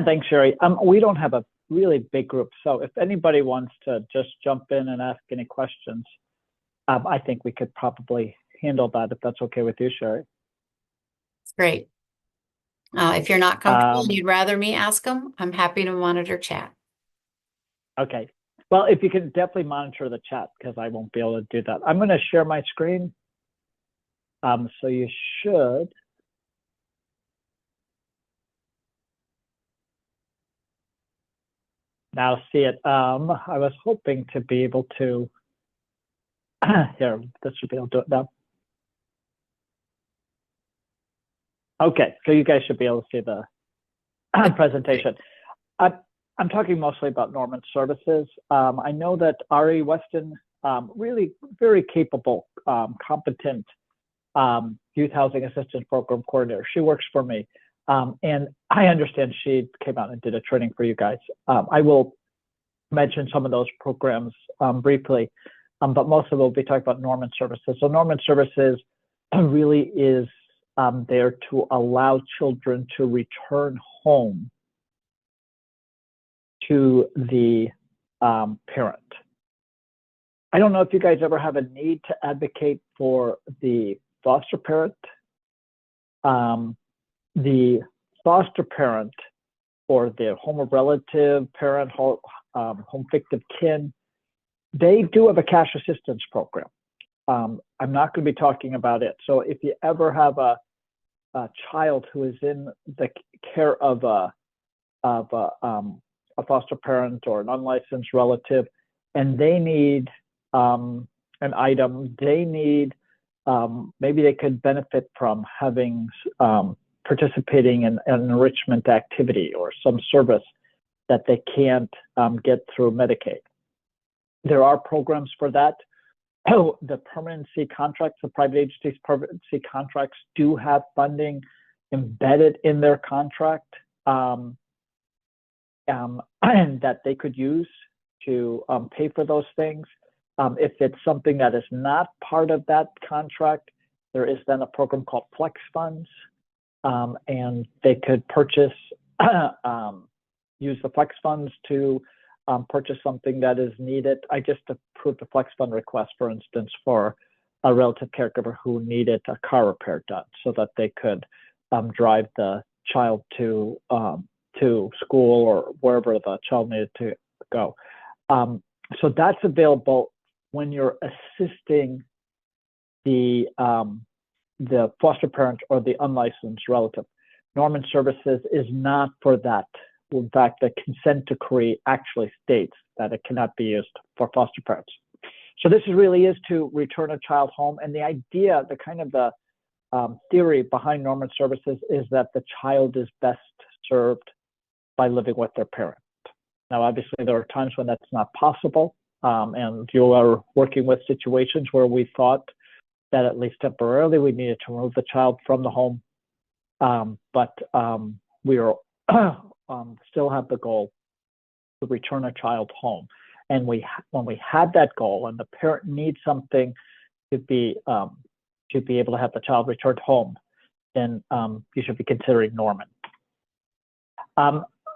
Thanks, Sherry. We don't have a really big group, so if anybody wants to just jump in and ask any questions, I think we could probably handle that if that's okay with you, Sherry. Great. If you're not comfortable and you'd rather me ask them, I'm happy to monitor chat. Okay. Well, if you can definitely monitor the chat, because I won't be able to do that. I'm going to share my screen. So you should. Now see it. I was hoping to be able to. Here, this should be able to do it now. Okay, so you guys should be able to see the presentation. I'm talking mostly about Norman Services. I know that Ari Weston, really very capable, competent youth housing assistance program coordinator. She works for me. And I understand she came out and did a training for you guys. I will mention some of those programs briefly, but most of it will be talking about Norman Services. So Norman Services really is there to allow children to return home to the parent. I don't know if you guys ever have a need to advocate for the foster parent. The foster parent or the home of relative, parent, home fictive kin, they do have a cash assistance program. I'm not going to be talking about it. So if you ever have a child who is in the care of a foster parent or an unlicensed relative, and they need an item, they need, maybe they could benefit from having participating in an enrichment activity or some service that they can't get through Medicaid. There are programs for that. The permanency contracts, the private agencies' permanency contracts do have funding embedded in their contract and that they could use to pay for those things. If it's something that is not part of that contract, there is then a program called Flex Funds, and they could purchase, use the Flex Funds to purchase something that is needed. I just approved a Flex Fund request, for instance, for a relative caregiver who needed a car repair done so that they could drive the child to school or wherever the child needed to go. So that's available when you're assisting the foster parent or the unlicensed relative. Norman Services is not for that. In fact, the consent decree actually states that it cannot be used for foster parents. So this really is to return a child home. And the idea, the kind of the theory behind Norman Services is that the child is best served by living with their parent. Now, obviously, there are times when that's not possible. And you are working with situations where we thought that at least temporarily we needed to remove the child from the home. But we are still have the goal to return a child home. And when we have that goal and the parent needs something to be able to have the child returned home, then you should be considering Norman.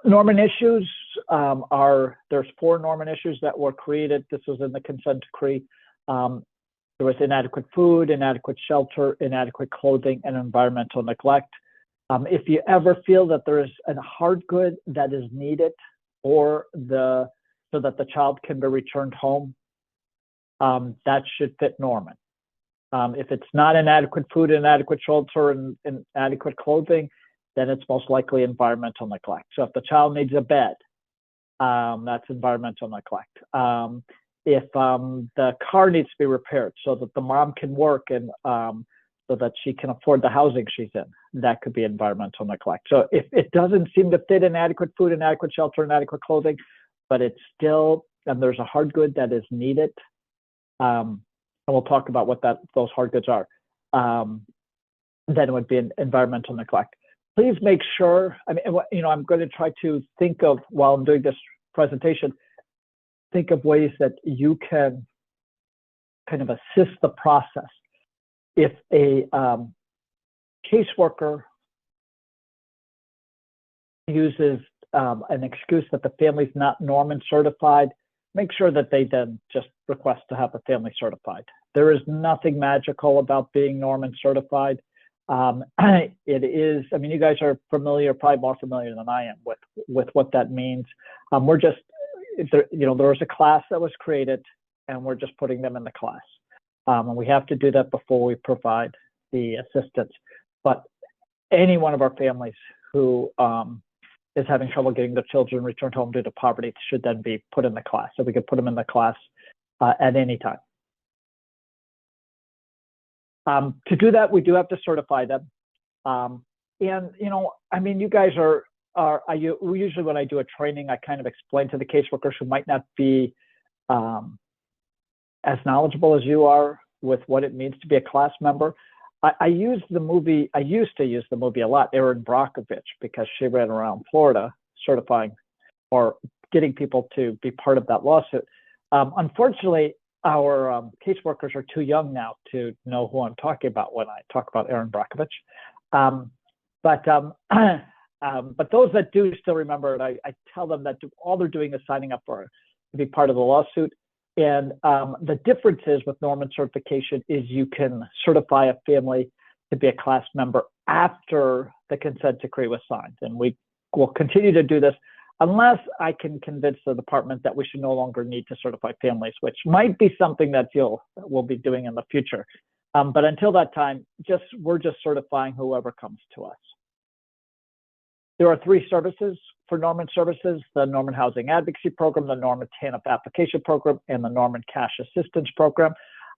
Norman issues there's 4 Norman issues that were created. This was in the consent decree. There was inadequate food, inadequate shelter, inadequate clothing, and environmental neglect. If you ever feel that there is a hard good that is needed or so that the child can be returned home, that should fit Norman. If it's not inadequate food, inadequate shelter, and inadequate clothing, then it's most likely environmental neglect. So if the child needs a bed, that's environmental neglect. If the car needs to be repaired so that the mom can work and so that she can afford the housing she's in, that could be environmental neglect. So if it doesn't seem to fit inadequate food, inadequate shelter, inadequate clothing, but it's still, and there's a hard good that is needed, and we'll talk about what those hard goods are, then it would be an environmental neglect. Please make sure, I'm going to try to think of, while I'm doing this presentation, think of ways that you can kind of assist the process. If a caseworker uses an excuse that the family's not Norman certified, make sure that they then just request to have the family certified. There is nothing magical about being Norman certified. It is, I mean, you guys are familiar, probably more familiar than I am with what that means. We're just, there was a class that was created, and we're just putting them in the class. And we have to do that before we provide the assistance. But any one of our families who is having trouble getting their children returned home due to poverty should then be put in the class. So we could put them in the class at any time. To do that, we do have to certify them. And, I mean, you guys usually when I do a training, I kind of explain to the caseworkers who might not be as knowledgeable as you are with what it means to be a class member. I used to use the movie a lot, Erin Brockovich, because she ran around Florida certifying or getting people to be part of that lawsuit. Unfortunately, our caseworkers are too young now to know who I'm talking about when I talk about Erin Brockovich. But those that do still remember it, I tell them that all they're doing is signing up to be part of the lawsuit. And the difference is with Norman certification is you can certify a family to be a class member after the consent decree was signed. And we will continue to do this unless I can convince the department that we should no longer need to certify families, which might be something that we'll be doing in the future. But until that time, we're just certifying whoever comes to us. There are 3 services for Norman services: the Norman Housing Advocacy Program, the Norman TANF Application Program, and the Norman Cash Assistance Program.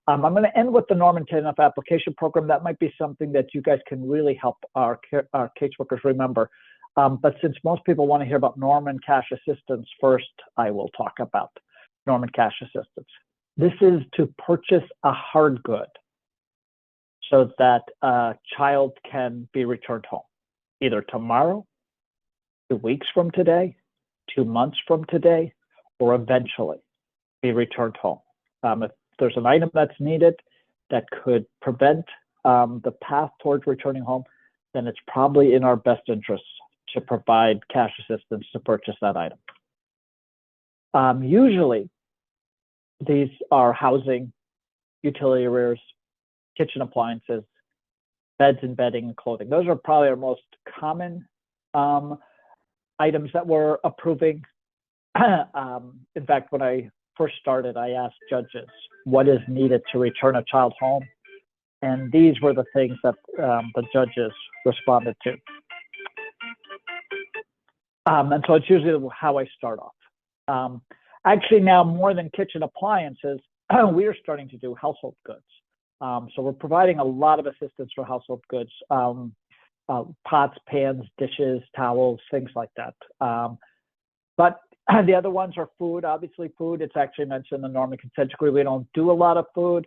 I'm going to end with the Norman TANF Application Program. That might be something that you guys can really help our caseworkers remember. But since most people want to hear about Norman Cash Assistance first, I will talk about Norman Cash Assistance. This is to purchase a hard good so that a child can be returned home, either tomorrow, 2 weeks from today, 2 months from today, or eventually be returned home. If there's an item that's needed that could prevent the path towards returning home, then it's probably in our best interests to provide cash assistance to purchase that item. Usually, these are housing, utility arrears, kitchen appliances, beds and bedding, and clothing. Those are probably our most common items that we're approving. In fact, when I first started, I asked judges what is needed to return a child home, and these were the things that the judges responded to. And so it's usually how I start off. Actually, now more than kitchen appliances, we are starting to do household goods. So we're providing a lot of assistance for household goods. Pots, pans, dishes, towels, things like that. But the other ones are food, obviously food. It's actually mentioned in the Norman Consent Decree. We don't do a lot of food.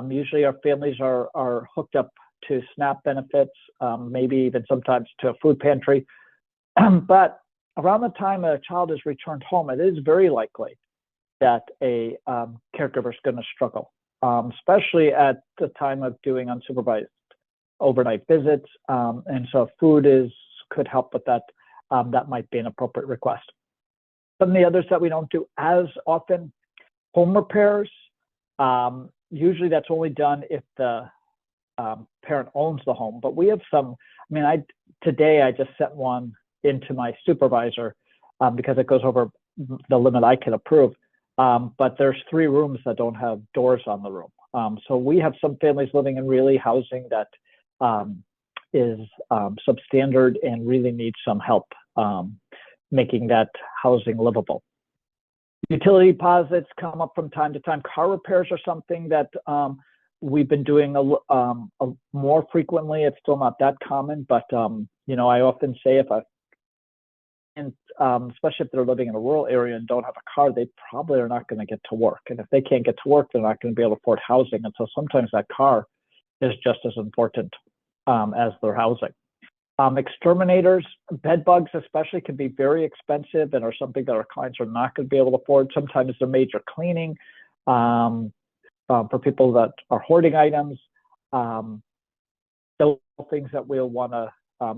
Usually our families are hooked up to SNAP benefits, maybe even sometimes to a food pantry. But around the time a child is returned home, it is very likely that a caregiver is going to struggle, especially at the time of doing unsupervised overnight visits, and so food could help with that. That might be an appropriate request. Some of the others that we don't do as often, home repairs. Usually that's only done if the parent owns the home, but we have some. I mean, today I just sent one into my supervisor because it goes over the limit I can approve. But there's 3 rooms that don't have doors on the room. So we have some families living in really housing that is substandard and really needs some help making that housing livable. Utility deposits come up from time to time. Car repairs are something that we've been doing more frequently. It's still not that common, but I often say especially if they're living in a rural area and don't have a car, they probably are not going to get to work. And if they can't get to work, they're not going to be able to afford housing. And so sometimes that car is just as important as their housing. Exterminators, bed bugs especially, can be very expensive and are something that our clients are not going to be able to afford. Sometimes they're major cleaning for people that are hoarding items. Those are things that we'll want to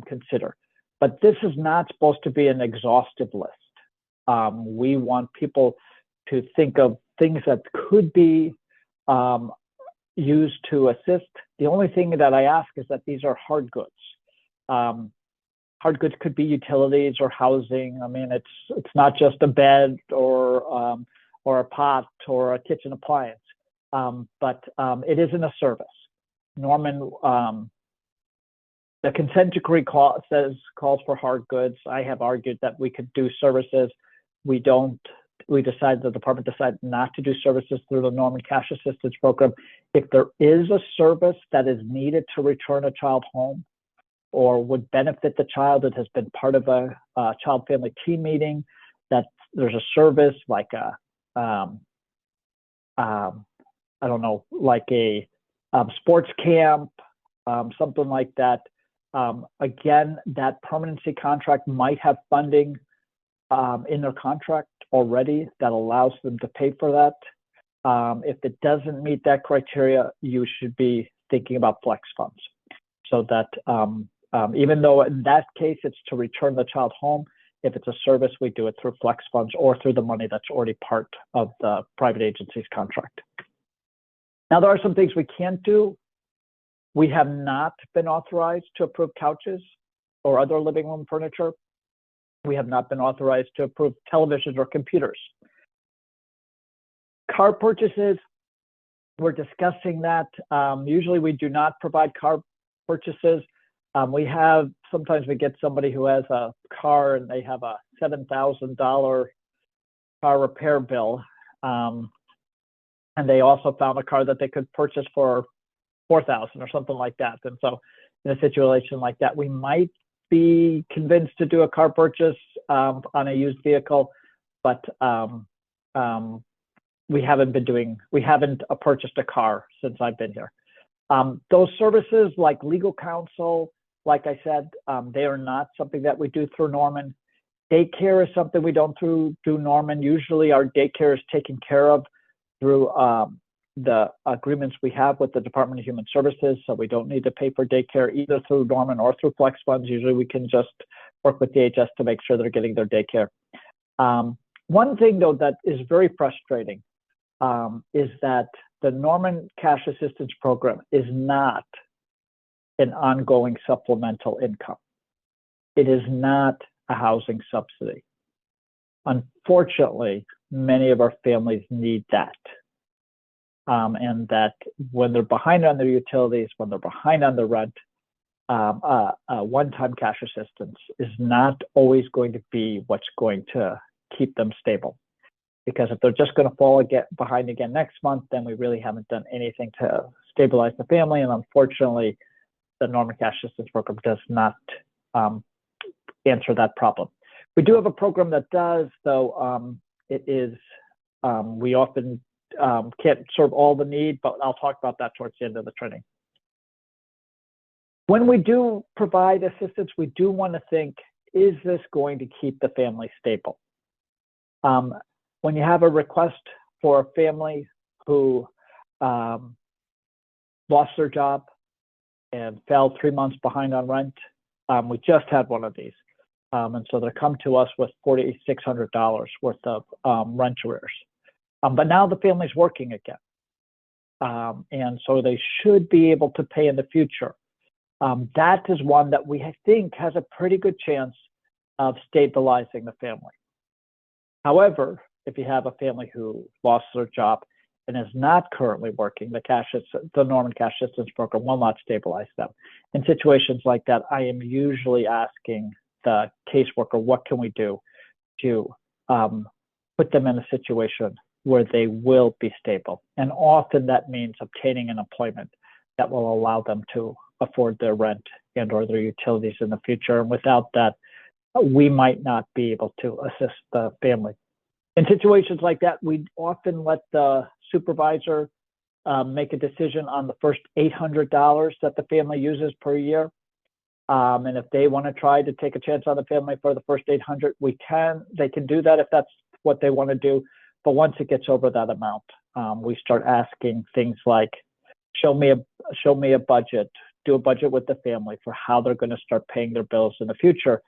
consider. But this is not supposed to be an exhaustive list. We want people to think of things that could be used to assist. The only thing that I ask is that these are hard goods. Hard goods could be utilities or housing. I mean, it's not just a bed or a pot or a kitchen appliance, but it isn't a service. Norman, the consent decree calls for hard goods. I have argued that we could do services. We decided, the department decided not to do services through the Norman Cash Assistance Program. If there is a service that is needed to return a child home or would benefit the child, it has been part of a child family team meeting, that there's a service like I don't know, like a sports camp, something like that. Again, that permanency contract might have funding in their contract already that allows them to pay for that. If it doesn't meet that criteria, you should be thinking about flex funds. So that even though in that case it's to return the child home, if it's a service, we do it through flex funds or through the money that's already part of the private agency's contract. Now, there are some things we can't do. We have not been authorized to approve couches or other living room furniture. We have not been authorized to approve televisions or computers. Car purchases, we're discussing that. Usually we do not provide car purchases. Sometimes we get somebody who has a car and they have a $7,000 car repair bill. And they also found a car that they could purchase for $4,000 or something like that. And so in a situation like that, we might be convinced to do a car purchase on a used vehicle, but we haven't purchased a car since I've been here. Those services like legal counsel, like I said, they are not something that we do through Norman. Daycare is something we don't do Norman. Usually our daycare is taken care of through the agreements we have with the Department of Human Services, so we don't need to pay for daycare either through Norman or through flex funds. Usually we can just work with DHS to make sure they're getting their daycare. One thing though that is very frustrating is that the Norman Cash Assistance Program is not an ongoing supplemental income. It is not a housing subsidy. Unfortunately, many of our families need that. And that when they're behind on their utilities, when they're behind on the rent, one-time cash assistance is not always going to be what's going to keep them stable. Because if they're just going to fall behind again next month, then we really haven't done anything to stabilize the family. And unfortunately, the Norman Cash Assistance Program does not answer that problem. We do have a program that does, though. We often can't serve all the need, but I'll talk about that towards the end of the training. When we do provide assistance, we do want to think, is this going to keep the family stable? When you have a request for a family who lost their job and fell 3 months behind on rent, we just had one of these. And so they come to us with $4,600 worth of rent arrears. But now the family's working again. And so they should be able to pay in the future. That is one that we think has a pretty good chance of stabilizing the family. However, if you have a family who lost their job and is not currently working, the Norman Cash Assistance Program will not stabilize them. In situations like that, I am usually asking the caseworker, what can we do to put them in a situation where they will be stable? And often that means obtaining an employment that will allow them to afford their rent and or their utilities in the future. And without that, we might not be able to assist the family. In situations like that, we often let the supervisor make a decision on the first $800 that the family uses per year. And if they want to try to take a chance on the family for the first $800, they can do that if that's what they want to do. But once it gets over that amount, we start asking things like, show me a budget, do a budget with the family for how they're going to start paying their bills in the future.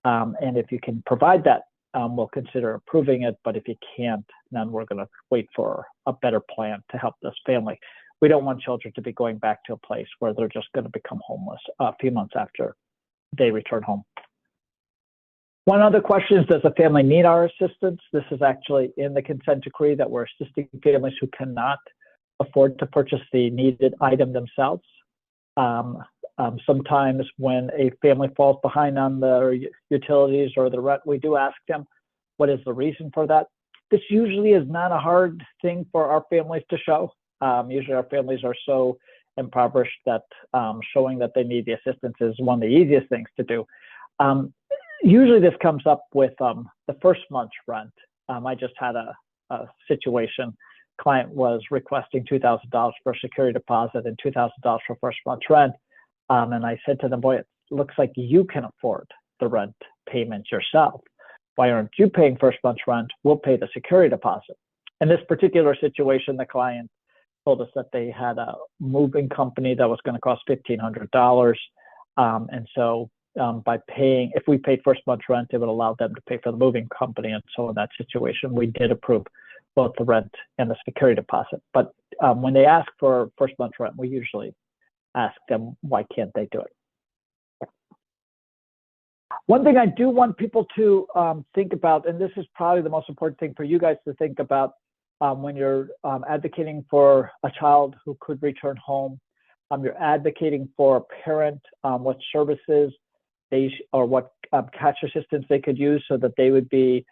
And if you can provide that, we'll consider approving it. But if you can't, then we're going to wait for a better plan to help this family. We don't want children to be going back to a place where they're just going to become homeless a few months after they return home. One other question is, does the family need our assistance? This is actually in the consent decree that we're assisting families who cannot afford to purchase the needed item themselves. Sometimes when a family falls behind on their utilities or the rent, we do ask them, what is the reason for that? This usually is not a hard thing for our families to show. Usually our families are so impoverished that showing that they need the assistance is one of the easiest things to do. Usually this comes up with the first month's rent. I just had a situation. Client was requesting $2,000 for a security deposit and $2,000 for first month's rent. And I said to them, boy, it looks like you can afford the rent payment yourself. Why aren't you paying first month's rent? We'll pay the security deposit. In this particular situation, the client told us that they had a moving company that was going to cost $1,500. And so by paying, if we paid first month's rent, it would allow them to pay for the moving company. And so in that situation, we did approve both the rent and the security deposit. But when they ask for first month's rent, we usually ask them, why can't they do it? One thing I do want people to think about, and this is probably the most important thing for you guys to think about when you're advocating for a child who could return home, you're advocating for a parent, what services they or what cash assistance they could use so that they would be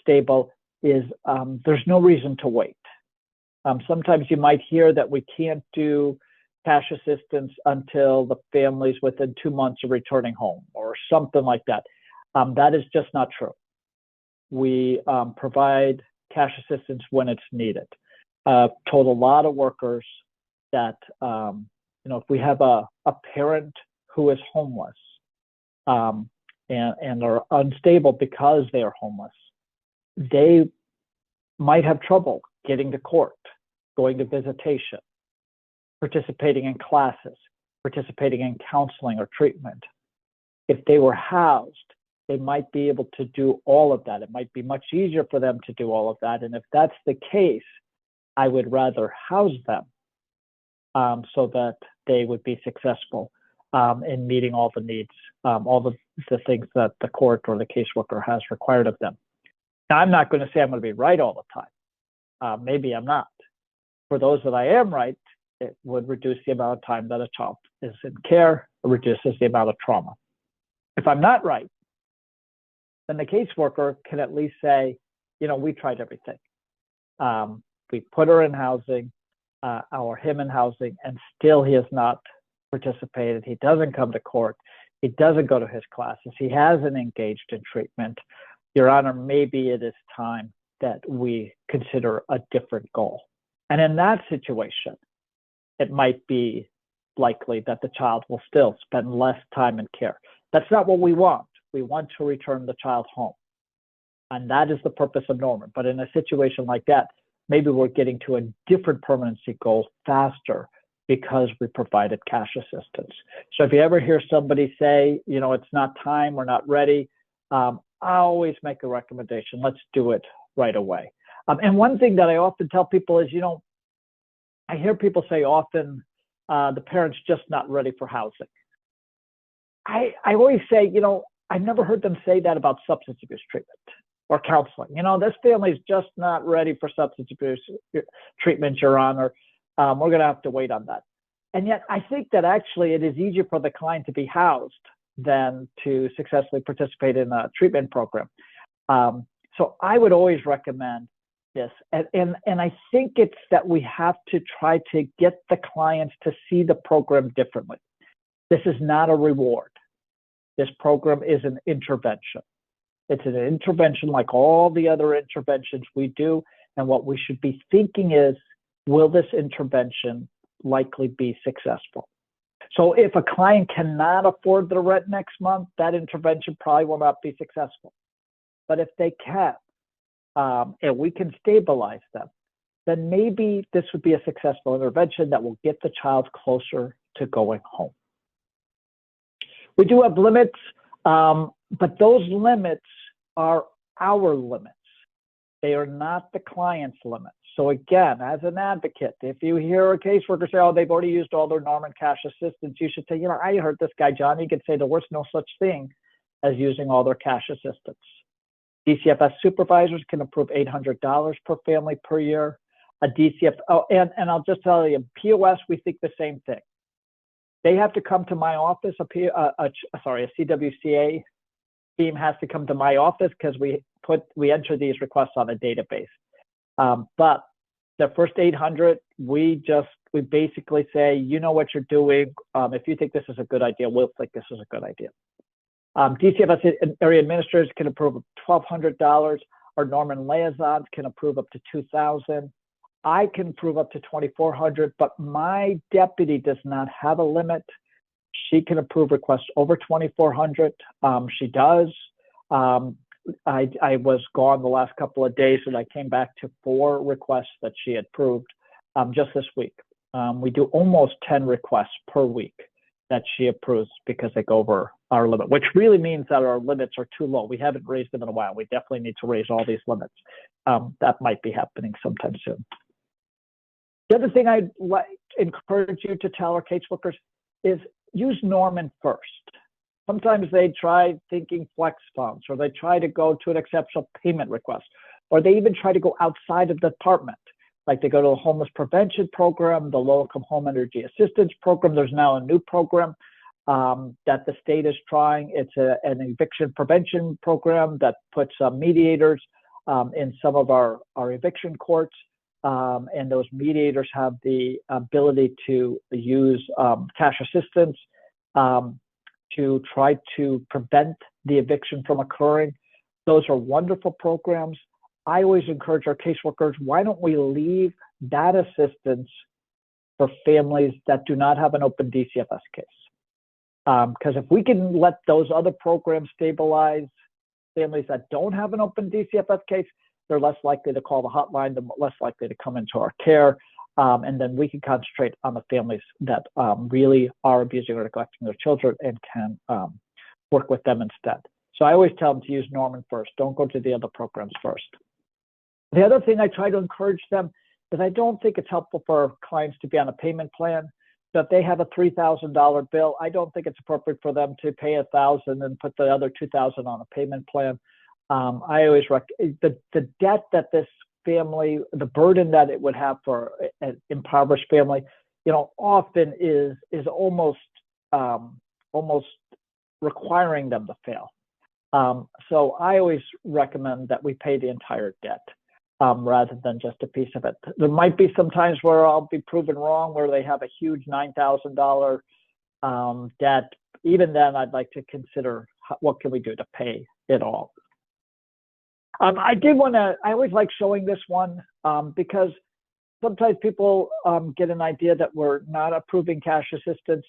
stable, is there's no reason to wait. Sometimes you might hear that we can't do cash assistance until the family's within 2 months of returning home or something like that. That is just not true. We provide cash assistance when it's needed. Told a lot of workers that, if we have a parent who is homeless and are unstable because they are homeless, they might have trouble getting to court, going to visitation, participating in classes, participating in counseling or treatment. If they were housed, they might be able to do all of that. It might be much easier for them to do all of that. And if that's the case, I would rather house them so that they would be successful in meeting all the needs, all the things that the court or the caseworker has required of them. Now, I'm not going to say I'm going to be right all the time. Maybe I'm not. For those that I am right, it would reduce the amount of time that a child is in care. It reduces the amount of trauma. If I'm not right, then the caseworker can at least say, we tried everything. We put her in housing, or him in housing, and still he has not participated. He doesn't come to court. He doesn't go to his classes. He hasn't engaged in treatment. Your Honor, maybe it is time that we consider a different goal. And in that situation, it might be likely that the child will still spend less time in care. That's not what we want. We want to return the child home. And that is the purpose of Norman. But in a situation like that, maybe we're getting to a different permanency goal faster because we provided cash assistance. So if you ever hear somebody say, it's not time, we're not ready, I always make a recommendation. Let's do it right away. And one thing that I often tell people is, I hear people say often, the parent's just not ready for housing. I always say, I've never heard them say that about substance abuse treatment or counseling. This family's just not ready for substance abuse treatment, Your Honor. We're going to have to wait on that. And yet I think that actually it is easier for the client to be housed than to successfully participate in a treatment program. So I would always recommend this. And I think it's that we have to try to get the clients to see the program differently. This is not a reward. This program is an intervention. It's an intervention like all the other interventions we do. And what we should be thinking is, will this intervention likely be successful? So if a client cannot afford the rent next month, that intervention probably will not be successful. But if they can, and we can stabilize them, then maybe this would be a successful intervention that will get the child closer to going home. We do have limits. But those limits are our limits. They are not the client's limits. So again, as an advocate, if you hear a caseworker say, oh, they've already used all their norm and cash assistance, you should say, you know, I heard this guy, John, he could say there was no such thing as using all their cash assistance. DCFS supervisors can approve $800 per family per year. A DCF, oh, and I'll just tell you, POS, we think the same thing. They have to come to my office, a CWCA team has to come to my office because we enter these requests on a database. But the first 800, we basically say, you know what you're doing. If you think this is a good idea, we'll think this is a good idea. DCFS area administrators can approve $1,200. Our Norman liaisons can approve up to $2,000. I can approve up to $2,400, but my deputy does not have a limit. She can approve requests over $2,400. She does. I was gone the last couple of days, and I came back to 4 requests that she had approved just this week. We do almost 10 requests per week that she approves because they go over our limit, which really means that our limits are too low. We haven't raised them in a while. We definitely need to raise all these limits. That might be happening sometime soon. The other thing I'd encourage you to tell our caseworkers is use Norman first. Sometimes they try thinking flex funds, or they try to go to an exceptional payment request, or they even try to go outside of the department. Like they go to the homeless prevention program, the low-income home energy assistance program. There's now a new program that the state is trying. It's an eviction prevention program that puts mediators in some of our eviction courts. And those mediators have the ability to use cash assistance to try to prevent the eviction from occurring. Those are wonderful programs. I always encourage our caseworkers, why don't we leave that assistance for families that do not have an open DCFS case? Because if we can let those other programs stabilize families that don't have an open DCFS case, they're less likely to call the hotline, they're less likely to come into our care, and then we can concentrate on the families that really are abusing or neglecting their children and can work with them instead. So I always tell them to use Norman first. Don't go to the other programs first. The other thing I try to encourage them is I don't think it's helpful for clients to be on a payment plan. So if they have a $3,000 bill, I don't think it's appropriate for them to pay $1,000 and put the other $2,000 on a payment plan. I always the debt that this family, the burden that it would have for an impoverished family, you know, often is almost requiring them to fail. So I always recommend that we pay the entire debt rather than just a piece of it. There might be some times where I'll be proven wrong, where they have a huge $9,000 debt. Even then, I'd like to consider what can we do to pay it all. I always like showing this one because sometimes people get an idea that we're not approving cash assistance,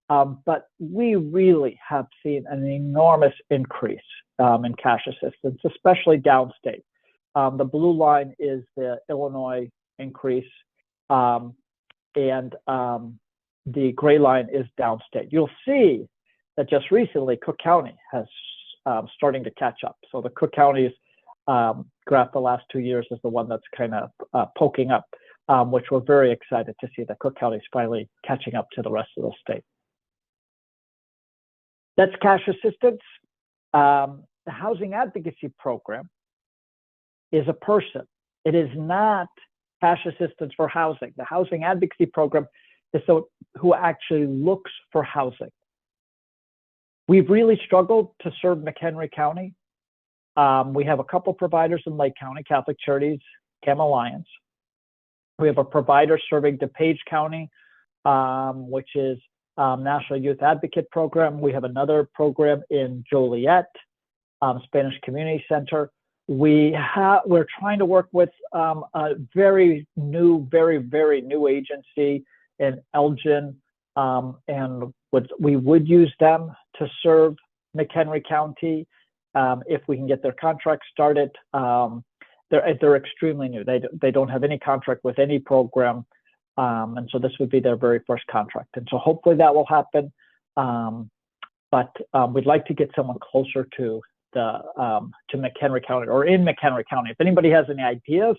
but we really have seen an enormous increase in cash assistance, especially downstate. The blue line is the Illinois increase, and the gray line is downstate. You'll see that just recently Cook County has starting to catch up. So the Cook County's graph the last 2 years is the one that's kind of poking up, which we're very excited to see that Cook County is finally catching up to the rest of the state. That's cash assistance. The Housing Advocacy Program is a person. It is not cash assistance for housing. The Housing Advocacy Program is who actually looks for housing. We've really struggled to serve McHenry County. We have a couple providers in Lake County, Catholic Charities, Cam Alliance. We have a provider serving DuPage County, which is National Youth Advocate Program. We have another program in Joliet, Spanish Community Center. We're trying to work with a very new agency in Elgin, and we would use them to serve McHenry County if we can get their contract started. They're extremely new. They don't have any contract with any program, and so this would be their very first contract. And so hopefully that will happen. but we'd like to get someone closer to McHenry County or in McHenry County. If anybody has any ideas,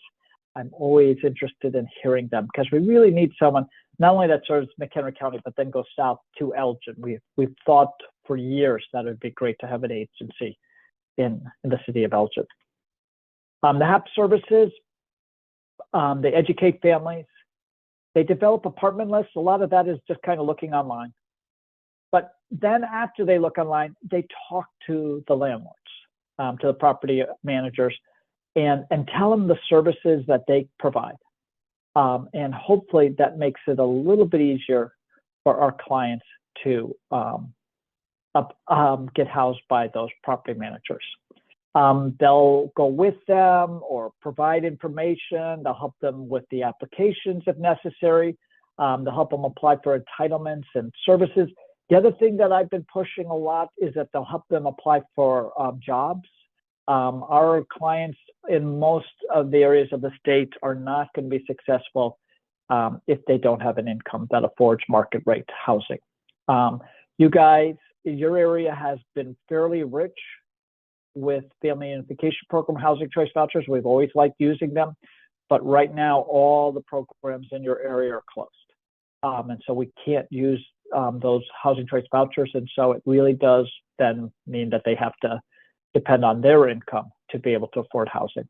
I'm always interested in hearing them, because we really need someone not only that serves McHenry County, but then goes south to Elgin. We've thought for years that it would be great to have an agency in the city of Elgin. The HAP services, they educate families. They develop apartment lists. A lot of that is just kind of looking online. But then after they look online, they talk to the landlords, to the property managers, and tell them the services that they provide. And hopefully that makes it a little bit easier for our clients to get housed by those property managers. They'll go with them or provide information. They'll help them with the applications if necessary. They'll help them apply for entitlements and services. The other thing that I've been pushing a lot is that they'll help them apply for jobs. Our clients in most of the areas of the state are not going to be successful if they don't have an income that affords market rate housing. You guys, your area has been fairly rich with family unification program housing choice vouchers. We've always liked using them, but right now all the programs in your area are closed. And so we can't use those housing choice vouchers. And so it really does then mean that they have to depend on their income to be able to afford housing.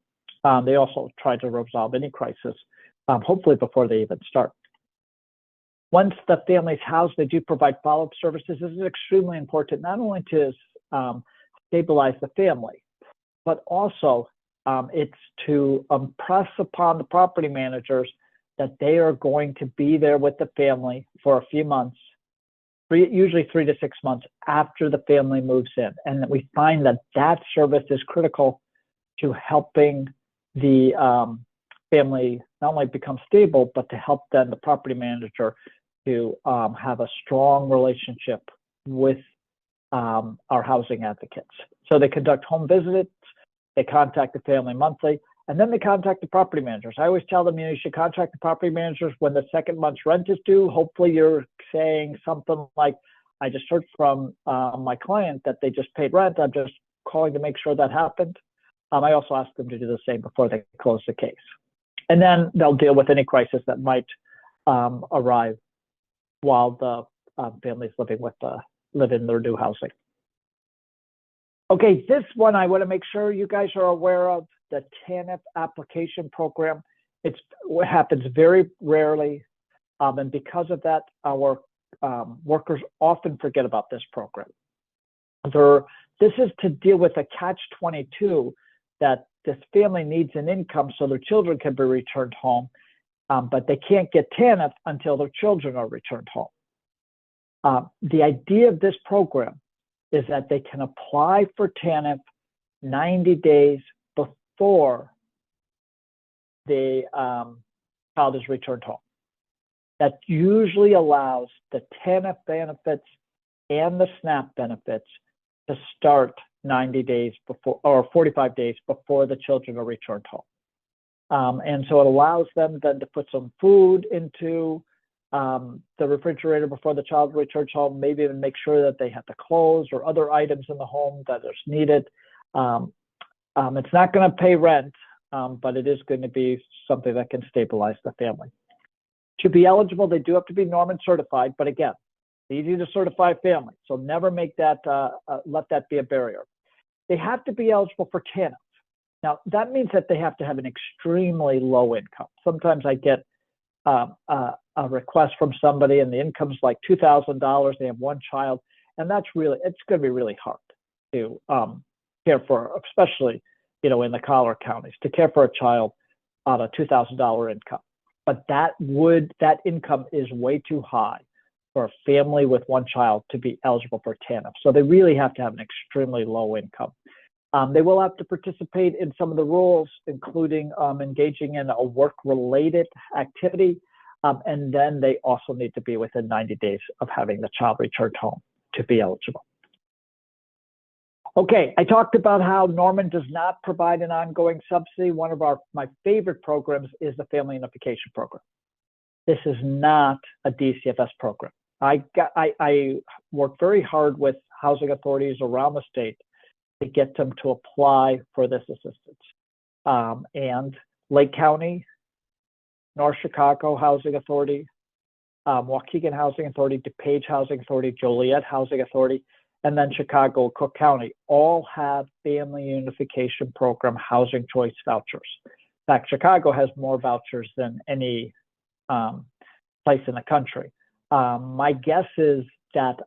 They also try to resolve any crisis, hopefully before they even start. Once the family's housed, they do provide follow-up services. This is extremely important, not only to stabilize the family, but also it's to impress upon the property managers that they are going to be there with the family for a few months, usually 3 to 6 months after the family moves in. And that we find that that service is critical to helping the family not only become stable, but to help then the property manager to have a strong relationship with our housing advocates. So they conduct home visits, they contact the family monthly, and then they contact the property managers. I always tell them, you should contact the property managers when the second month's rent is due. Hopefully you're saying something like, I just heard from my client that they just paid rent. I'm just calling to make sure that happened. I also ask them to do the same before they close the case. And then they'll deal with any crisis that might arrive while the family's live in their new housing. Okay, this one I want to make sure you guys are aware of, the TANF application program. It happens very rarely, and because of that, our workers often forget about this program. This is to deal with a catch-22 that this family needs an income so their children can be returned home, but they can't get TANF until their children are returned home. The idea of this program is that they can apply for TANF 90 days before the child is returned home. That usually allows the TANF benefits and the SNAP benefits to start 90 days before, or 45 days before the children are returned home. And so it allows them then to put some food into the refrigerator before the child returns home, maybe even make sure that they have the clothes or other items in the home that is needed. It's not going to pay rent, but it is going to be something that can stabilize the family. To be eligible, they do have to be Norman certified, but again, it's easy to certify a family, so never make that, let that be a barrier. They have to be eligible for TANF. Now, that means that they have to have an extremely low income. Sometimes I get a request from somebody and the income's like $2,000, they have one child, and that's really, it's going to be really hard to care for, especially, in the collar counties, to care for a child on a $2,000 income. But that income is way too high for a family with one child to be eligible for TANF. So they really have to have an extremely low income. They will have to participate in some of the rules, including engaging in a work-related activity. And then they also need to be within 90 days of having the child returned home to be eligible. Okay, I talked about how Norman does not provide an ongoing subsidy. One of my favorite programs is the Family Unification Program. This is not a DCFS program. I work very hard with housing authorities around the state to get them to apply for this assistance. And Lake County, North Chicago Housing Authority, Waukegan Housing Authority, DuPage Housing Authority, Joliet Housing Authority, and then Chicago, Cook County, all have Family Unification Program housing choice vouchers. In fact, Chicago has more vouchers than any place in the country. My guess is that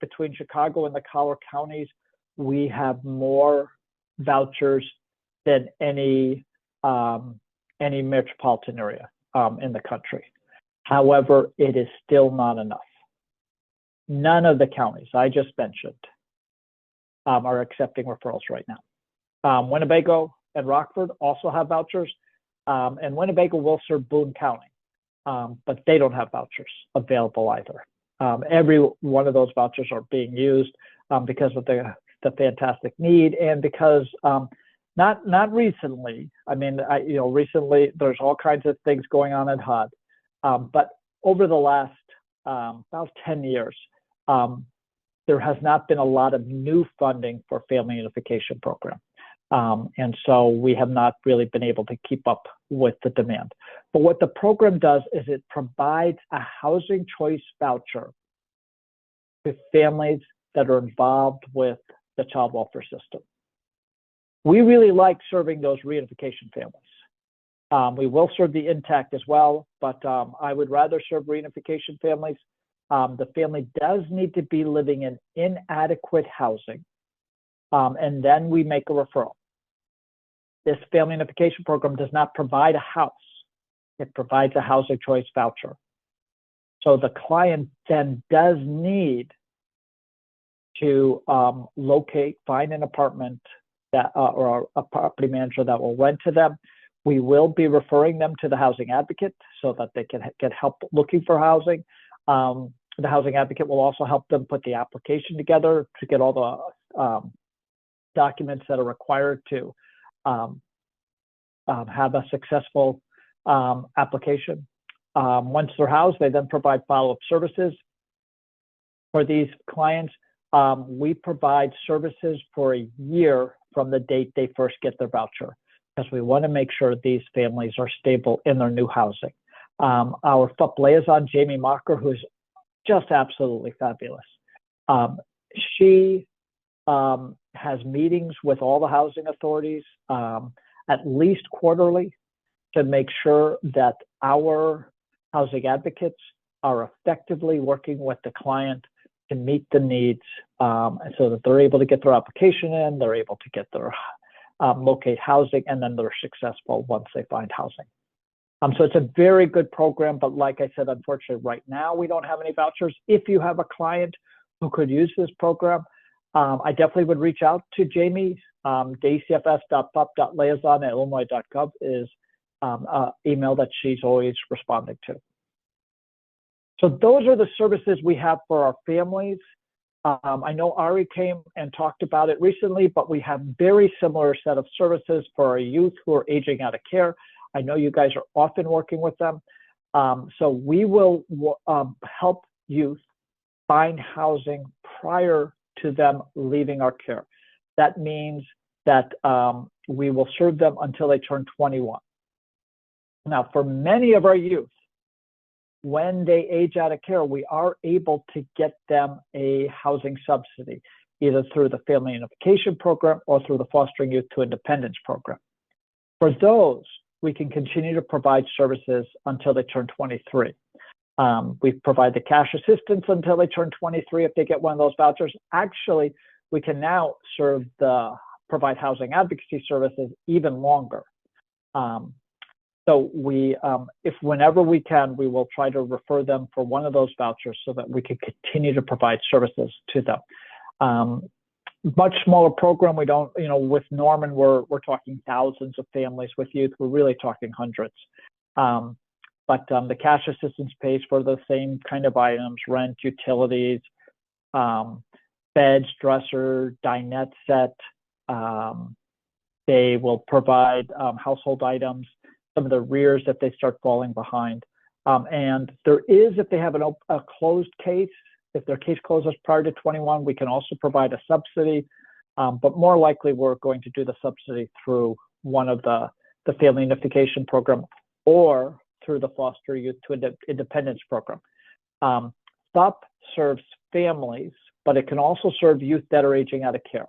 between Chicago and the Collier counties, we have more vouchers than any metropolitan area in the country. However, it is still not enough. None of the counties I just mentioned are accepting referrals right now. Winnebago and Rockford also have vouchers, and Winnebago will serve Boone County, but they don't have vouchers available either. Every one of those vouchers are being used because of the fantastic need, and because not recently. I mean, recently there's all kinds of things going on at HUD, but over the last about 10 years, there has not been a lot of new funding for Family Unification Program. And so we have not really been able to keep up with the demand. But what the program does is it provides a housing choice voucher to families that are involved with the child welfare system. We really like serving those reunification families. We will serve the intact as well, but I would rather serve reunification families. The family does need to be living in inadequate housing, and then we make a referral. This Family Unification Program does not provide a house. It provides a housing choice voucher. So the client then does need to find an apartment or a property manager that will rent to them. We will be referring them to the housing advocate so that they can get help looking for housing. The housing advocate will also help them put the application together to get all the documents that are required to have a successful application. Once they're housed, they then provide follow-up services for these clients. We provide services for a year from the date they first get their voucher, because we want to make sure these families are stable in their new housing. Our FUP liaison, Jamie Mocker, who's just absolutely fabulous. She has meetings with all the housing authorities at least quarterly to make sure that our housing advocates are effectively working with the client to meet the needs, so that they're able to get their application in, they're able to get their locate housing, and then they're successful once they find housing. So it's a very good program, but like I said, unfortunately, right now we don't have any vouchers. If you have a client who could use this program, I definitely would reach out to Jamie. dcfs.pup.liaison@illinois.gov is email that she's always responding to. So those are the services we have for our families. I know Ari came and talked about it recently, but we have very similar set of services for our youth who are aging out of care. I know you guys are often working with them. So we will help youth find housing prior to them leaving our care. That means that we will serve them until they turn 21. Now, for many of our youth, when they age out of care, we are able to get them a housing subsidy, either through the Family Unification Program or through the Fostering Youth to Independence Program. For those, we can continue to provide services until they turn 23. We provide the cash assistance until they turn 23 if they get one of those vouchers. Actually, we can now provide housing advocacy services even longer. So whenever we can, we will try to refer them for one of those vouchers so that we can continue to provide services to them. Much smaller program. We don't, with Norman, we're talking thousands of families. With youth, we're really talking hundreds. But the cash assistance pays for the same kind of items: rent, utilities, beds, dresser, dinette set. They will provide household items, some of the rears if they start falling behind. And there is, if they have a closed case, If their case closes prior to 21, we can also provide a subsidy, but more likely we're going to do the subsidy through one of the family unification program or through the foster youth to independence program. SUP serves families, but it can also serve youth that are aging out of care.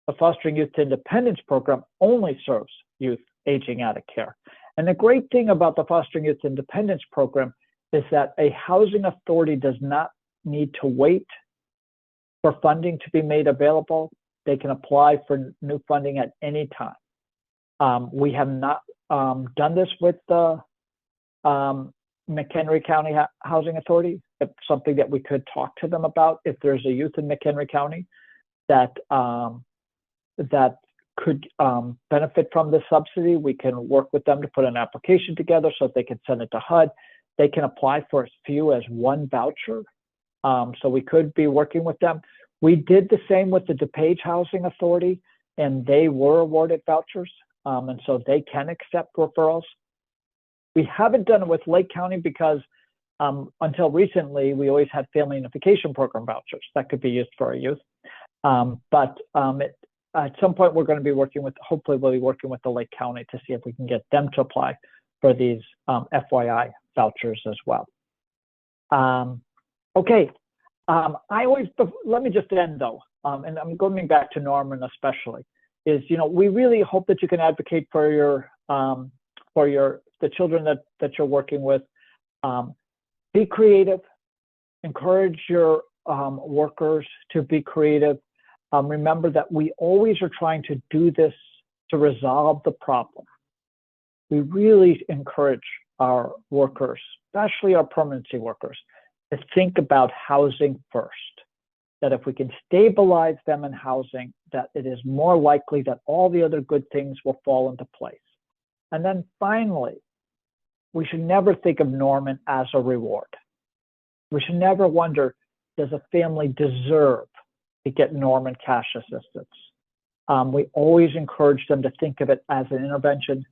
The Fostering Youth to Independence program only serves youth aging out of care. And the great thing about the Fostering Youth to Independence program is that a housing authority does not need to wait for funding to be made available. They can apply for new funding at any time. We have not done this with the McHenry County Housing Authority. It's something that we could talk to them about. If there's a youth in McHenry County that could benefit from this subsidy, we can work with them to put an application together so that they can send it to HUD. They can apply for as few as one voucher. So we could be working with them. We did the same with the DuPage Housing Authority, and they were awarded vouchers, and so they can accept referrals. We haven't done it with Lake County because until recently, we always had family unification program vouchers that could be used for our youth. At some point, we're going to be working with, hopefully we'll be working with the Lake County to see if we can get them to apply for these FYI vouchers as well. Okay, let me just end though, and I'm going back to Norman especially, is, we really hope that you can advocate for the children that you're working with. Be creative, encourage your workers to be creative. Remember that we always are trying to do this to resolve the problem. We really encourage our workers, especially our permanency workers, to think about housing first. That if we can stabilize them in housing, that it is more likely that all the other good things will fall into place. And then finally, we should never think of Norman as a reward. We should never wonder, does a family deserve to get Norman cash assistance? We always encourage them to think of it as an intervention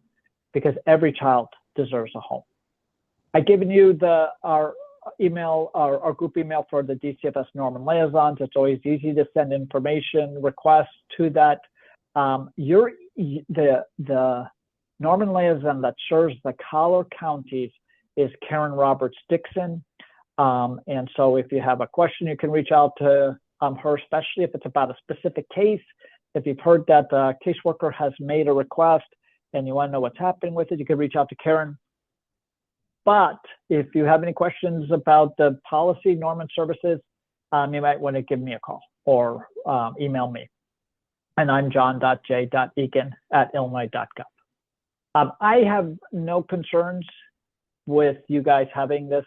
because every child deserves a home. I've given you our email, our group email for the DCFS Norman liaisons. It's always easy to send information requests to that. The Norman liaison that serves the Collar counties is Karen Roberts Dixon. And so if you have a question, you can reach out to her, especially if it's about a specific case. If you've heard that the caseworker has made a request and you want to know what's happening with it, you can reach out to Karen. But if you have any questions about the policy, Norman services, you might want to give me a call or email me. And I'm john.j.egan@illinois.gov. I have no concerns with you guys having this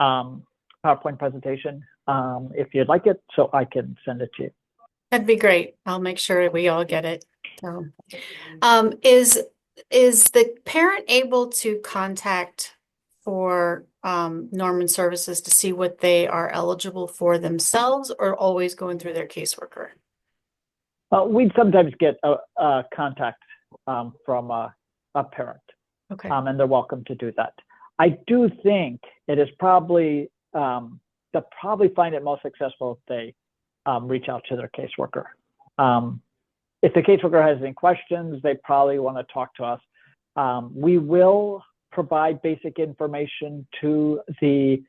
PowerPoint presentation. If you'd like it, so I can send it to you. That'd be great. I'll make sure we all get it. So, is the parent able to contact for Norman services to see what they are eligible for themselves, or always going through their caseworker? We'd sometimes get a contact from a parent, okay, and they're welcome to do that. I do think it is probably they'll probably find it most successful if they reach out to their caseworker. If the caseworker has any questions, they probably want to talk to us. We will provide basic information to the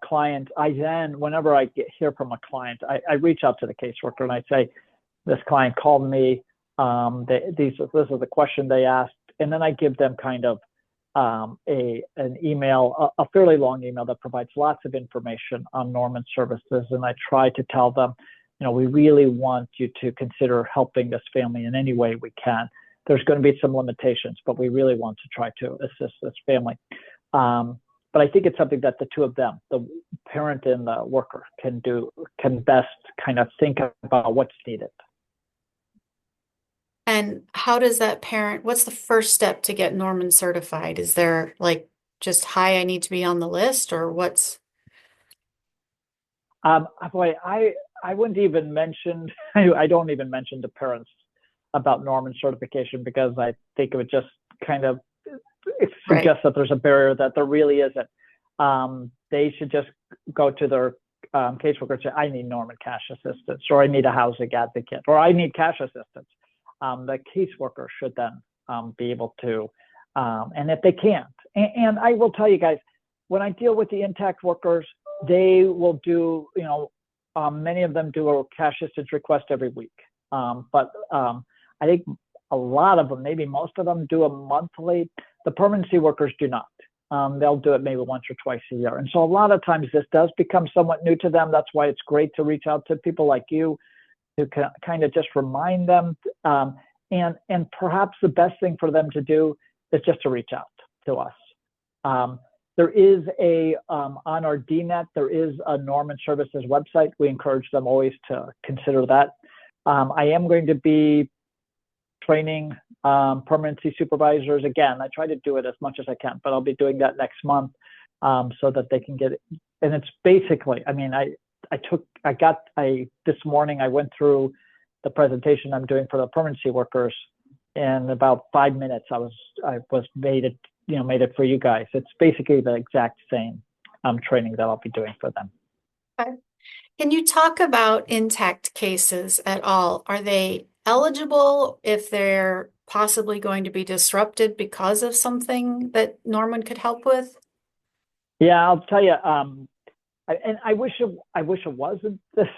client. Whenever I hear from a client, I reach out to the caseworker and I say, this client called me. This is the question they asked, and then I give them kind of an email, a fairly long email that provides lots of information on Norman services, and I try to tell them, we really want you to consider helping this family in any way we can. There's going to be some limitations, but we really want to try to assist this family. But I think it's something that the two of them, the parent and the worker, can best kind of think about what's needed. And how does that parent, what's the first step to get Norman certified? Is there just, hi, I need to be on the list, or what's? Boy, I wouldn't even mention, I don't even mention to parents about Norman certification because I think it would just kind of suggest that there's a barrier that there really isn't. they should just go to their caseworker and say, I need Norman cash assistance, or I need a housing advocate, or I need cash assistance. The caseworker should then be able to, and if they can't, and I will tell you guys, when I deal with the intact workers, they will do, many of them do a cash assistance request every week. But I think a lot of them, maybe most of them, do a monthly. The permanency workers do not. They'll do it maybe once or twice a year. And so a lot of times this does become somewhat new to them. That's why it's great to reach out to people like you to kind of just remind them. And perhaps the best thing for them to do is just to reach out to us. There is on our DNet, there is a Norman Services website. We encourage them always to consider that. I am going to be training permanency supervisors. Again, I try to do it as much as I can, but I'll be doing that next month so that they can get it. And it's basically, I mean, this morning I went through the presentation I'm doing for the permanency workers. In about 5 minutes, I made it for you guys. It's basically the exact same training that I'll be doing for them. Okay. Can you talk about intact cases at all? Are they eligible if they're possibly going to be disrupted because of something that Norman could help with? Yeah, I'll tell you. I wish it wasn't this.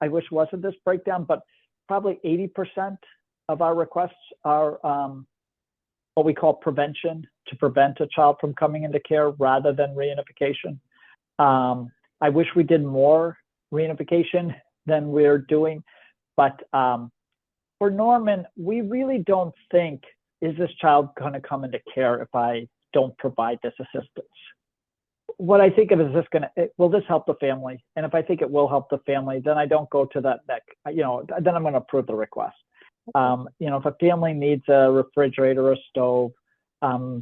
I wish it wasn't this breakdown, but probably 80% of our requests are what we call prevention, to prevent a child from coming into care rather than reunification. I wish we did more reunification than we're doing, but for Norman, we really don't think, is this child going to come into care if I don't provide this assistance? What I think of is will this help the family? And if I think it will help the family, then I don't go to that neck, then I'm going to approve the request. If a family needs a refrigerator or a stove,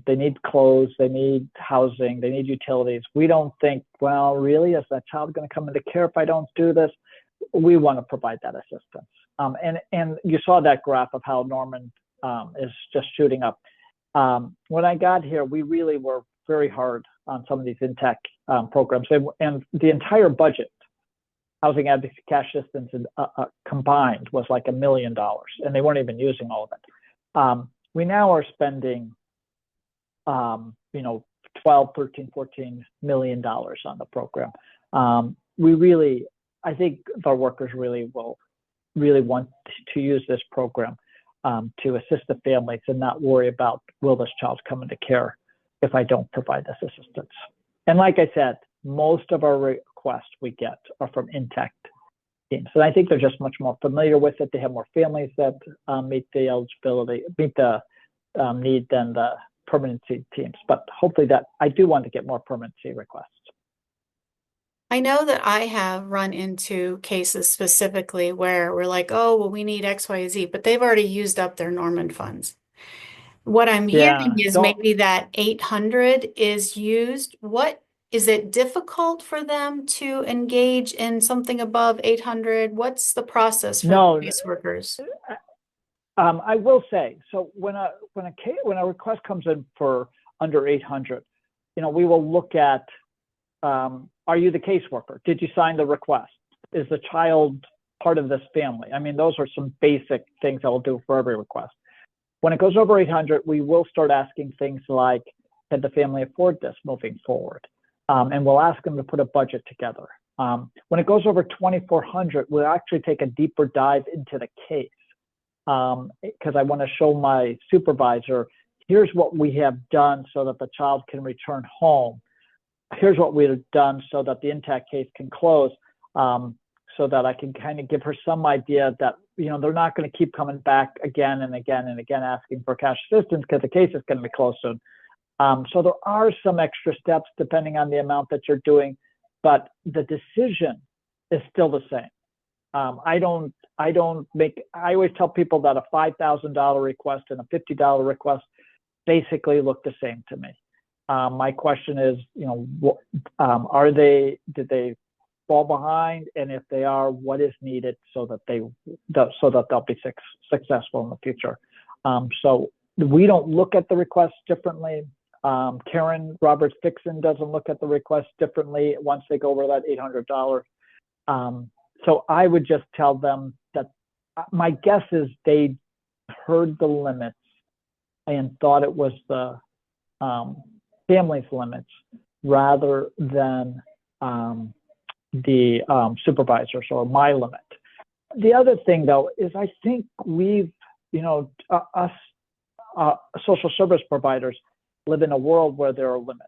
they need clothes, they need housing, they need utilities. We don't think, well, really, is that child going to come into care if I don't do this? We want to provide that assistance. And you saw that graph of how Norman is just shooting up. When I got here, we really were very hard on some of these intact programs, and the entire budget, housing advocacy, cash assistance, combined was like $1 million, and they weren't even using all of it. We now are spending, 12, 13, $14 million on the program. I think our workers really want to use this program to assist the families and not worry about, will this child come into care if I don't provide this assistance. And like I said, most of our requests we get are from intact teams. And I think they're just much more familiar with it. They have more families that meet the need than the permanency teams. But hopefully I do want to get more permanency requests. I know that I have run into cases specifically where we're like, oh, well, we need X, Y, Z, but they've already used up their Norman funds. What I'm hearing is maybe that 800 is used. What is it difficult for them to engage in something above 800? What's the process for the caseworkers? I will say, so when a request comes in for under 800, we will look at, are you the caseworker? Did you sign the request? Is the child part of this family? I mean, those are some basic things I will do for every request. When it goes over 800, we will start asking things like, can the family afford this moving forward? And we'll ask them to put a budget together. When it goes over 2,400, we'll actually take a deeper dive into the case because I want to show my supervisor, here's what we have done so that the child can return home. Here's what we have done so that the intact case can close, so that I can kind of give her some idea that, they're not going to keep coming back again and again and again asking for cash assistance because the case is going to be closed soon. So there are some extra steps depending on the amount that you're doing, but the decision is still the same. I always tell people that a $5,000 request and a $50 request basically look the same to me. My question is, did they fall behind? And if they are, what is needed so that they'll be successful in the future? So we don't look at the requests differently. Karen Roberts Dixon doesn't look at the request differently once they go over that $800. So I would just tell them that my guess is they heard the limits and thought it was the family's limits rather than the supervisors or my limit. The other thing, though, is I think we've, us social service providers live in a world where there are limits.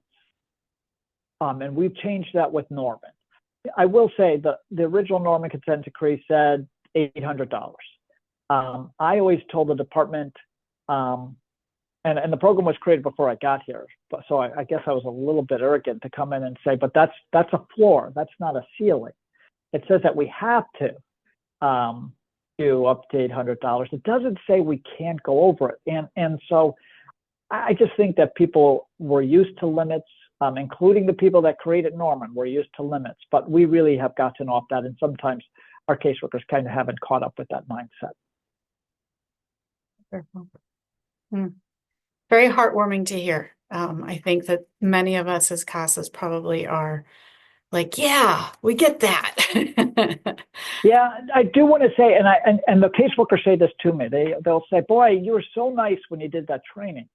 And we've changed that with Norman. I will say that the original Norman consent decree said $800. I always told the department, and the program was created before I got here, but so I guess I was a little bit arrogant to come in and say, but that's a floor, that's not a ceiling. It says that we have to do up to $800. It doesn't say we can't go over it, and so I just think that people were used to limits, including the people that created Norman were used to limits, but we really have gotten off that, and sometimes our caseworkers kind of haven't caught up with that mindset. Very heartwarming to hear. I think that many of us as CASAs probably are like, yeah, we get that. Yeah, I do want to say, and the caseworkers say this to me. They'll say, "Boy, you were so nice when you did that training,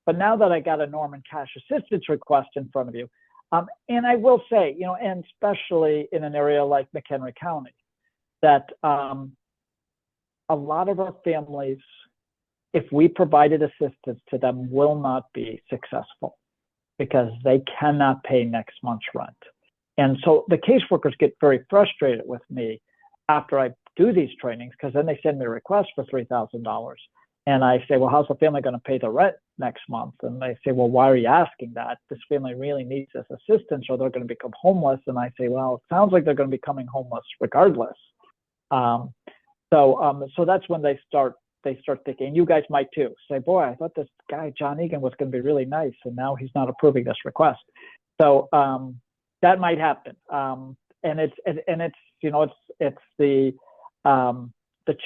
but now that I got a Norman cash assistance request in front of you," and I will say, and especially in an area like McHenry County, that a lot of our families, if we provided assistance to them, will not be successful because they cannot pay next month's rent. And so the caseworkers get very frustrated with me after I do these trainings, because then they send me a request for $3,000. And I say, well, how's the family going to pay the rent next month? And they say, well, why are you asking that? This family really needs this assistance or they're going to become homeless. And I say, well, it sounds like they're going to be becoming homeless regardless. So that's when they start thinking, and you guys might too, say, boy, I thought this guy, John Egan, was going to be really nice, and now he's not approving this request. So that might happen. And it's the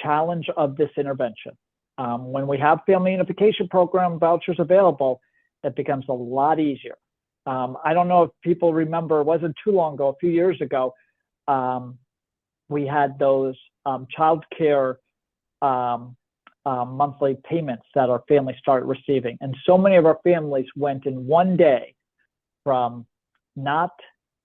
challenge of this intervention. When we have family unification program vouchers available, it becomes a lot easier. I don't know if people remember, it wasn't too long ago, a few years ago, we had those child care monthly payments that our families started receiving. And so many of our families went in one day from not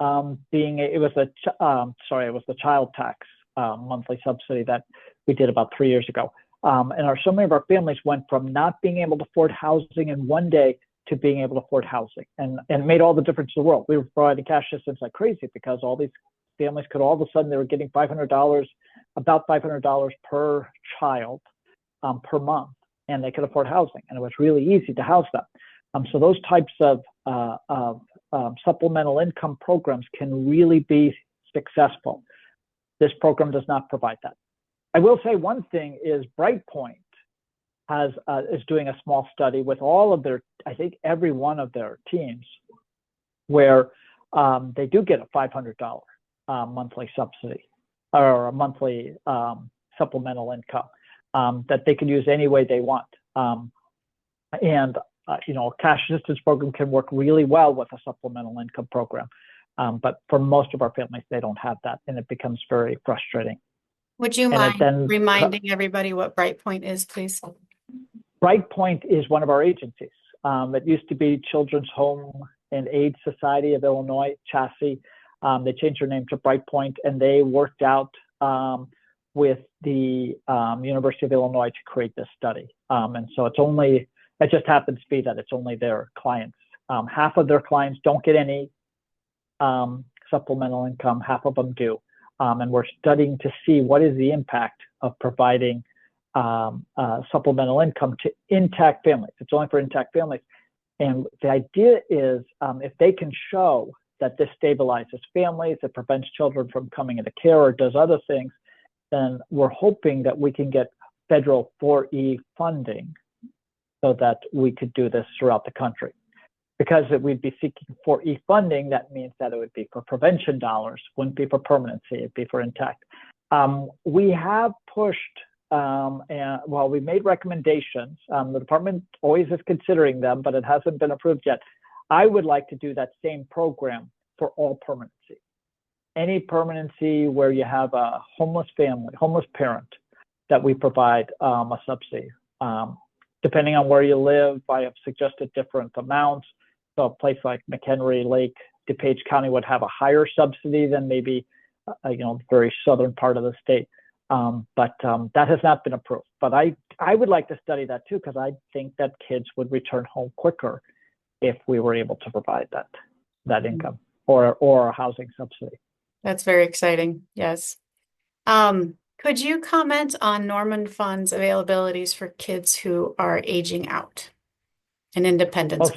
it was the child tax monthly subsidy that we did about 3 years ago. And so many of our families went from not being able to afford housing in one day to being able to afford housing, and it made all the difference in the world. We were providing cash assistance like crazy because all these families could all of a sudden, they were getting about $500 per child per month, and they could afford housing, and it was really easy to house them. So those types of supplemental income programs can really be successful. This program does not provide that. I will say one thing is Brightpoint is doing a small study with all of their, I think every one of their teams, where they do get a $500 monthly subsidy or a monthly supplemental income that they can use any way they want. Cash assistance program can work really well with a supplemental income program. But for most of our families, they don't have that, and it becomes very frustrating. Would you mind reminding everybody what Brightpoint is, please? Brightpoint is one of our agencies. It used to be Children's Home and Aid Society of Illinois, CHASI. They changed their name to Brightpoint, and they worked out with the University of Illinois to create this study. And so it just happens to be that it's only their clients. Half of their clients don't get any supplemental income, half of them do. And we're studying to see what is the impact of providing supplemental income to intact families. It's only for intact families. And the idea is if they can show that this stabilizes families, it prevents children from coming into care or does other things, then we're hoping that we can get federal 4E funding so that we could do this throughout the country. Because we'd be seeking 4E funding, that means that it would be for prevention dollars, wouldn't be for permanency, it'd be for intact. We have pushed and well, we made recommendations. The department always is considering them, but it hasn't been approved yet. I would like to do that same program for all permanency. Any permanency where you have a homeless family, homeless parent, that we provide a subsidy. Depending on where you live, I have suggested different amounts. So a place like McHenry, Lake, DuPage County would have a higher subsidy than maybe, very southern part of the state. But that has not been approved. But I would like to study that too, because I think that kids would return home quicker if we were able to provide that income or a housing subsidy. That's very exciting. Yes. Could you comment on Norman Fund's availabilities for kids who are aging out and independence?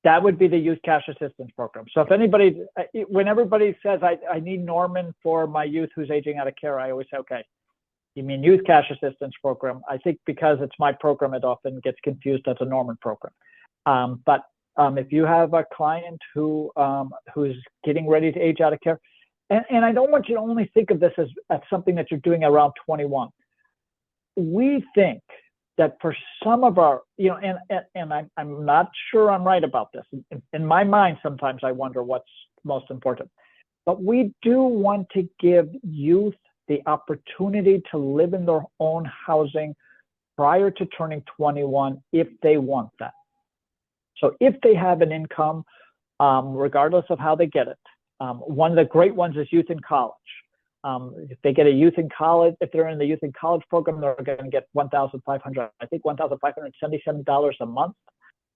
That would be the Youth Cash Assistance Program. So if anybody, when everybody says, I need Norman for my youth who's aging out of care, I always say, okay, you mean Youth Cash Assistance Program? I think because it's my program, it often gets confused as a Norman program. But if you have a client who's getting ready to age out of care, and I don't want you to only think of this as something that you're doing around 21. We think that for some of our, and I'm not sure I'm right about this. In my mind, sometimes I wonder what's most important. But we do want to give youth the opportunity to live in their own housing prior to turning 21 if they want that. So if they have an income, regardless of how they get it, one of the great ones is youth in college. If they get a youth in college, if they're in the youth in college program, they're going to get $1,577 a month.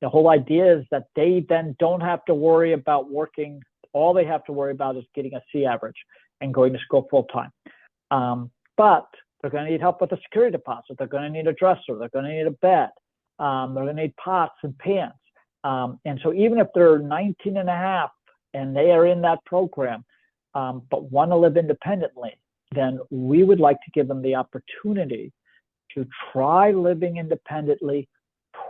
The whole idea is that they then don't have to worry about working. All they have to worry about is getting a C average and going to school full time. But they're going to need help with a security deposit. They're going to need a dresser. They're going to need a bed. They're going to need pots and pans. And so even if they're 19 and a half and they are in that program, but want to live independently, then we would like to give them the opportunity to try living independently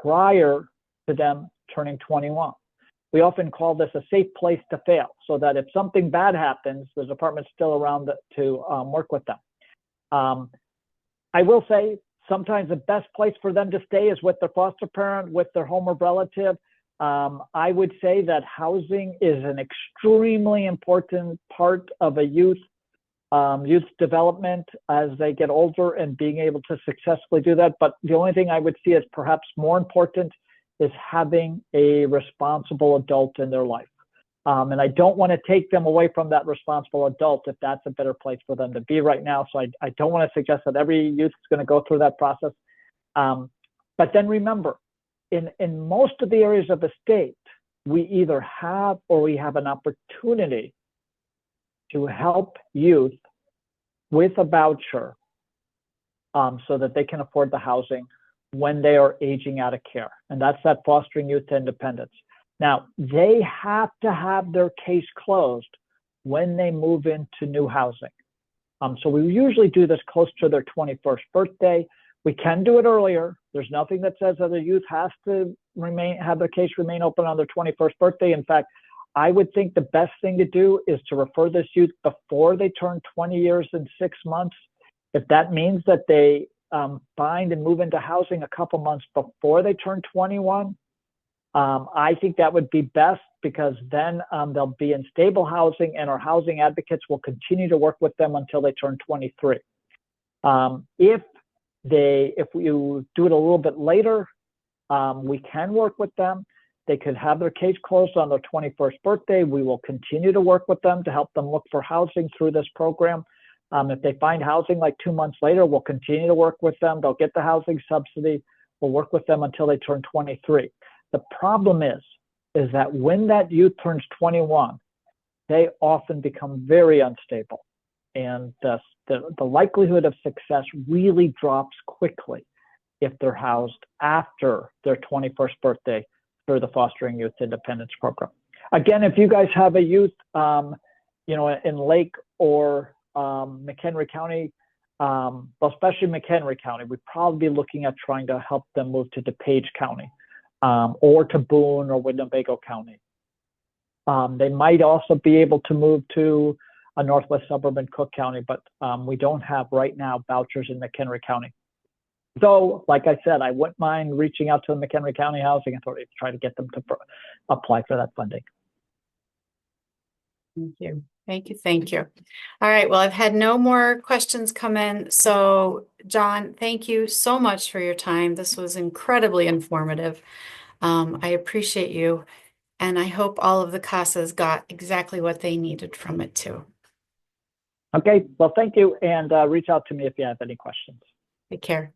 prior to them turning 21. We often call this a safe place to fail, so that if something bad happens, the department's still around to work with them. I will say sometimes the best place for them to stay is with their foster parent, with their home or relative. I would say that housing is an extremely important part of a youth's development as they get older and being able to successfully do that. But the only thing I would see as perhaps more important is having a responsible adult in their life. And I don't want to take them away from that responsible adult if that's a better place for them to be right now. So I don't want to suggest that every youth is going to go through that process. But then remember, in most of the areas of the state, we either have or we have an opportunity to help youth with a voucher so that they can afford the housing when they are aging out of care. And that's that fostering youth to independence. Now, they have to have their case closed when they move into new housing. So we usually do this close to their 21st birthday. We can do it earlier. There's nothing that says that a youth has to have their case remain open on their 21st birthday. In fact, I would think the best thing to do is to refer this youth before they turn 20 years and 6 months. If that means that they find and move into housing a couple months before they turn 21, I think that would be best, because then they'll be in stable housing and our housing advocates will continue to work with them until they turn 23. If you do it a little bit later, we can work with them. They could have their case closed on their 21st birthday. We will continue to work with them to help them look for housing through this program. If they find housing like 2 months later, we'll continue to work with them. They'll get the housing subsidy. We'll work with them until they turn 23. The problem is that when that youth turns 21, they often become very unstable. And the likelihood of success really drops quickly if they're housed after their 21st birthday through the Fostering Youth Independence Program. Again, if you guys have a youth, in Lake or McHenry County, well, especially McHenry County, we'd probably be looking at trying to help them move to DuPage County or to Boone or Winnebago County. They might also be able to move to a northwest suburb in Cook County, but we don't have right now vouchers in McHenry County. Though, like I said, I wouldn't mind reaching out to the McHenry County Housing Authority to try to get them to apply for that funding. Thank you. Thank you. Thank you. All right. Well, I've had no more questions come in. So, John, thank you so much for your time. This was incredibly informative. I appreciate you. And I hope all of the CASAs got exactly what they needed from it too. Okay. Well, thank you. And reach out to me if you have any questions. Take care.